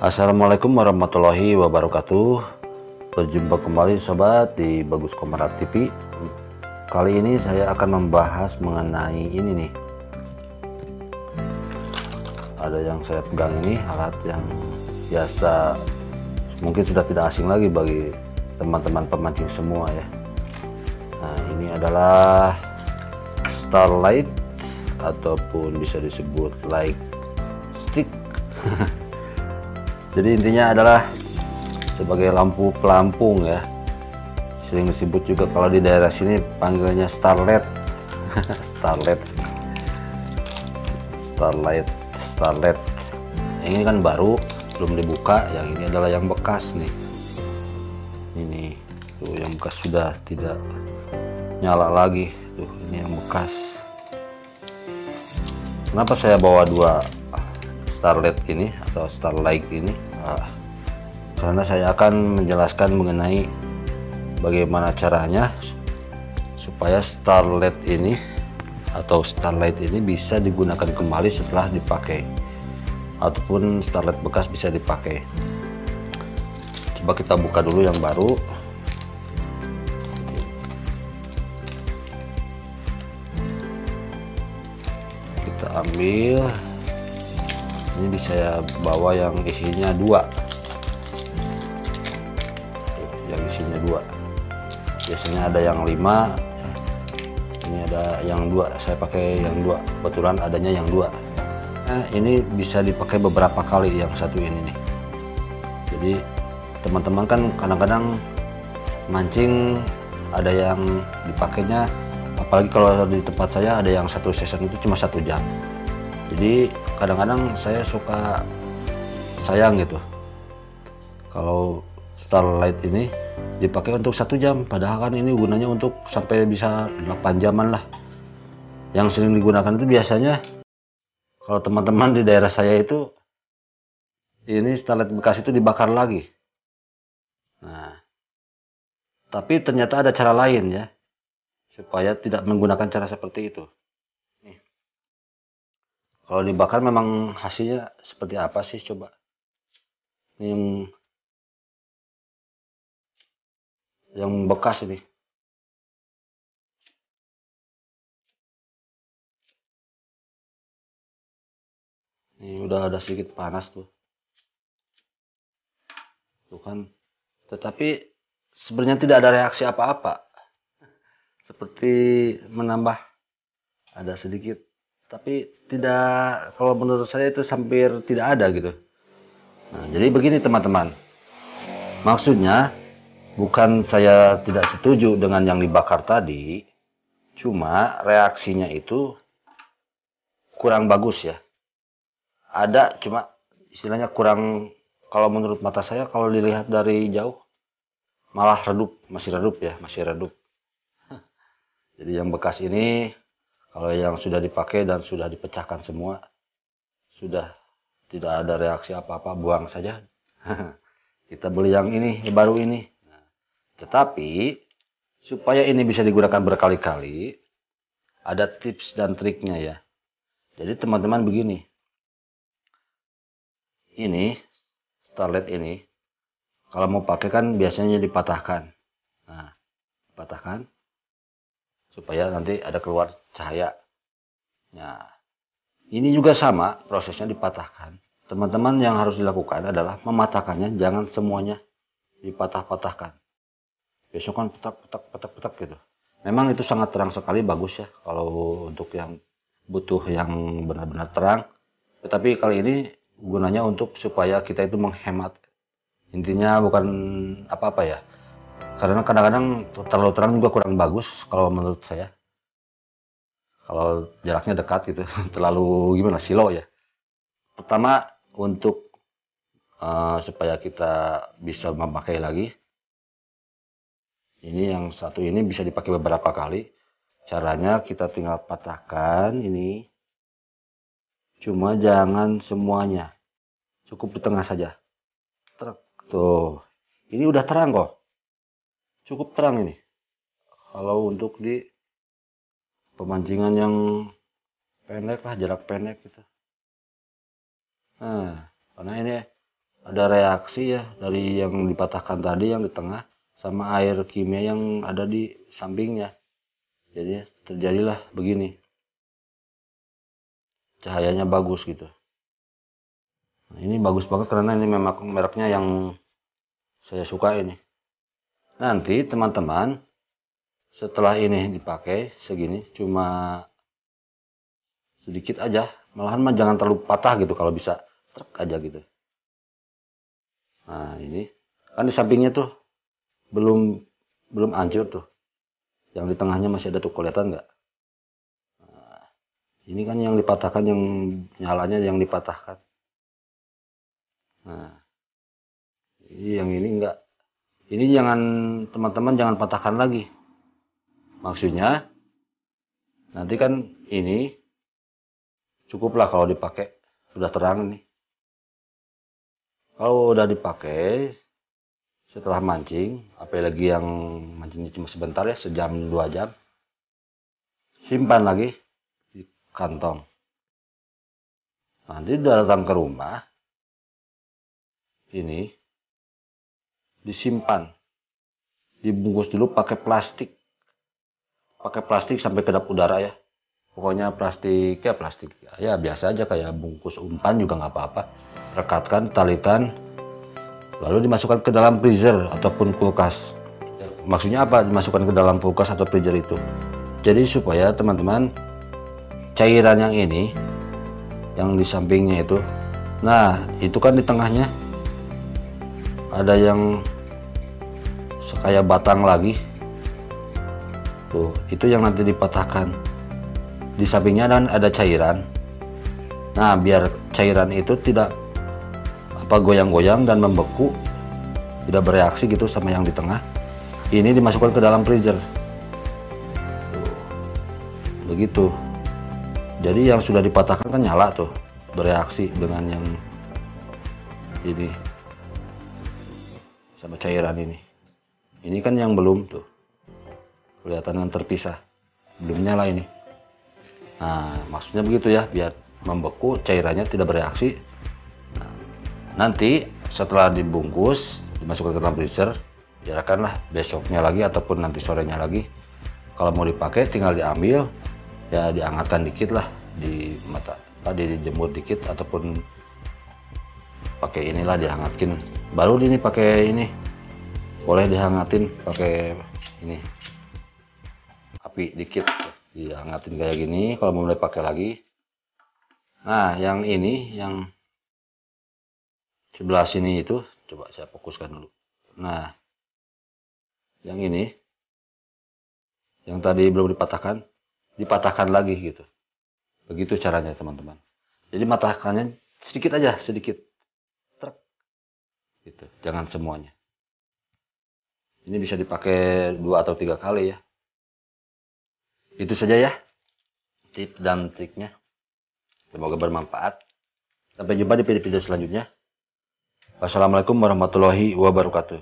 Assalamualaikum warahmatullahi wabarakatuh. Berjumpa kembali sobat di Bagus Komarat TV. Kali ini saya akan membahas mengenai ini nih. Ada yang saya pegang ini, alat yang biasa mungkin sudah tidak asing lagi bagi teman-teman pemancing semua ya. Nah, ini adalah Starlight ataupun bisa disebut light stick. Jadi intinya adalah sebagai lampu pelampung ya. Sering disebut juga kalau di daerah sini panggilnya starlet. Starlight. Yang ini kan baru, belum dibuka. Yang ini adalah yang bekas nih. Ini tuh yang bekas sudah tidak nyala lagi. Tuh ini yang bekas. Kenapa saya bawa dua starlight ini atau starlight ini? Karena saya akan menjelaskan mengenai bagaimana caranya supaya starlight ini atau starlight ini bisa digunakan kembali setelah dipakai, ataupun starlight bekas bisa dipakai. Coba kita buka dulu yang baru. Kita ambil. Ini bisa saya bawa yang isinya dua. Yang isinya dua. Biasanya ada yang 5. Ini ada yang 2. Saya pakai yang 2. Kebetulan adanya yang 2. Nah, ini bisa dipakai beberapa kali yang satu ini nih. Jadi teman-teman kan kadang-kadang mancing ada yang dipakainya, apalagi kalau di tempat saya ada yang satu season itu cuma 1 jam. Jadi kadang-kadang saya suka sayang gitu kalau starlight ini dipakai untuk 1 jam, padahal kan ini gunanya untuk sampai bisa 8 jaman lah. Yang sering digunakan itu biasanya kalau teman-teman di daerah saya itu ini starlight bekas itu dibakar lagi. Nah, tapi ternyata ada cara lain ya supaya tidak menggunakan cara seperti itu. Kalau dibakar memang hasilnya seperti apa sih coba? Ini yang bekas ini. Ini udah ada sedikit panas tuh. Tuh kan. Tetapi sebenarnya tidak ada reaksi apa-apa. Seperti menambah ada sedikit. Tapi tidak, kalau menurut saya itu hampir tidak ada gitu. Nah, jadi begini teman-teman. Maksudnya bukan saya tidak setuju dengan yang dibakar tadi, cuma reaksinya itu kurang bagus ya. Ada, cuma istilahnya kurang, kalau menurut mata saya kalau dilihat dari jauh malah redup, masih redup. Jadi yang bekas ini kalau yang sudah dipakai dan sudah dipecahkan semua, sudah tidak ada reaksi apa-apa, buang saja. Kita beli yang ini, yang baru ini. Nah, tetapi supaya ini bisa digunakan berkali-kali, ada tips dan triknya ya. Jadi teman-teman begini, ini starlight ini kalau mau pakai kan biasanya dipatahkan. Nah, dipatahkan supaya nanti ada keluar cahaya. Nah, ini juga sama prosesnya dipatahkan. Teman-teman yang harus dilakukan adalah mematahkannya, jangan semuanya dipatah-patahkan. Besok kan petak gitu. Memang itu sangat terang sekali, bagus ya kalau untuk yang butuh yang benar-benar terang. Tetapi kali ini gunanya untuk supaya kita itu menghemat. Intinya bukan apa-apa ya. Karena kadang-kadang terlalu terang juga kurang bagus kalau menurut saya. Kalau jaraknya dekat gitu, terlalu gimana silo ya. Pertama untuk supaya kita bisa memakai lagi. Ini yang satu ini bisa dipakai beberapa kali. Caranya kita tinggal patahkan ini. Cuma jangan semuanya. Cukup di tengah saja. Tuh. Ini udah terang kok. Cukup terang ini. Kalau untuk di pemancingan yang pendek lah, jarak pendek gitu. Nah, karena ini ada reaksi ya dari yang dipatahkan tadi yang di tengah sama air kimia yang ada di sampingnya. Jadi terjadilah begini. Cahayanya bagus gitu. Nah, ini bagus banget karena ini memang mereknya yang saya suka ini. Nanti teman-teman setelah ini dipakai segini cuma sedikit aja, malahan mah jangan terlalu patah gitu kalau bisa trek aja gitu. Nah ini kan di sampingnya tuh belum belum hancur tuh, yang di tengahnya masih ada tuh, kelihatan nggak? Nah, ini kan yang dipatahkan, yang nyalanya yang dipatahkan. Nah ini yang ini enggak, ini jangan, teman-teman jangan patahkan lagi, maksudnya nanti kan ini cukuplah kalau dipakai, sudah terang nih. Kalau udah dipakai setelah mancing, apalagi yang mancingnya cuma sebentar ya, sejam 2 jam, simpan lagi di kantong. Nanti datang ke rumah, ini disimpan, dibungkus dulu pakai plastik sampai kedap udara ya. Pokoknya plastik ya biasa aja kayak bungkus umpan juga nggak apa-apa. Rekatkan, talikan, lalu dimasukkan ke dalam freezer ataupun kulkas. Maksudnya apa dimasukkan ke dalam kulkas atau freezer itu? Jadi supaya teman-teman cairan yang ini, yang di sampingnya itu, nah itu kan di tengahnya ada yang kayak batang lagi tuh, itu yang nanti dipatahkan. Di sampingnya dan ada cairan. Nah biar cairan itu tidak goyang-goyang dan membeku, tidak bereaksi gitu sama yang di tengah, ini dimasukkan ke dalam freezer tuh, begitu. Jadi yang sudah dipatahkan kan nyala tuh, bereaksi dengan yang ini sama cairan ini kan yang belum tuh, kelihatan kan terpisah, belum nyala ini. Nah maksudnya begitu ya, biar membeku, cairannya tidak bereaksi. Nanti setelah dibungkus, dimasukkan ke dalam freezer, biarkanlah besoknya lagi ataupun nanti sorenya lagi. Kalau mau dipakai tinggal diambil, ya dihangatkan dikit lah, di mata dijemur dikit ataupun pakai inilah dihangatkin. Baru ini pakai ini, boleh dihangatin pakai ini api dikit, dihangatin kayak gini. Kalau mau dipakai lagi, nah yang ini yang sebelah sini itu coba saya fokuskan dulu. Nah yang ini yang tadi belum dipatahkan lagi gitu. Begitu caranya teman-teman. Jadi matahkannya sedikit aja, sedikit truk gitu, jangan semuanya. Ini bisa dipakai 2 atau 3 kali ya. Itu saja ya tips dan triknya, semoga bermanfaat. Sampai jumpa di video selanjutnya. Wassalamualaikum warahmatullahi wabarakatuh.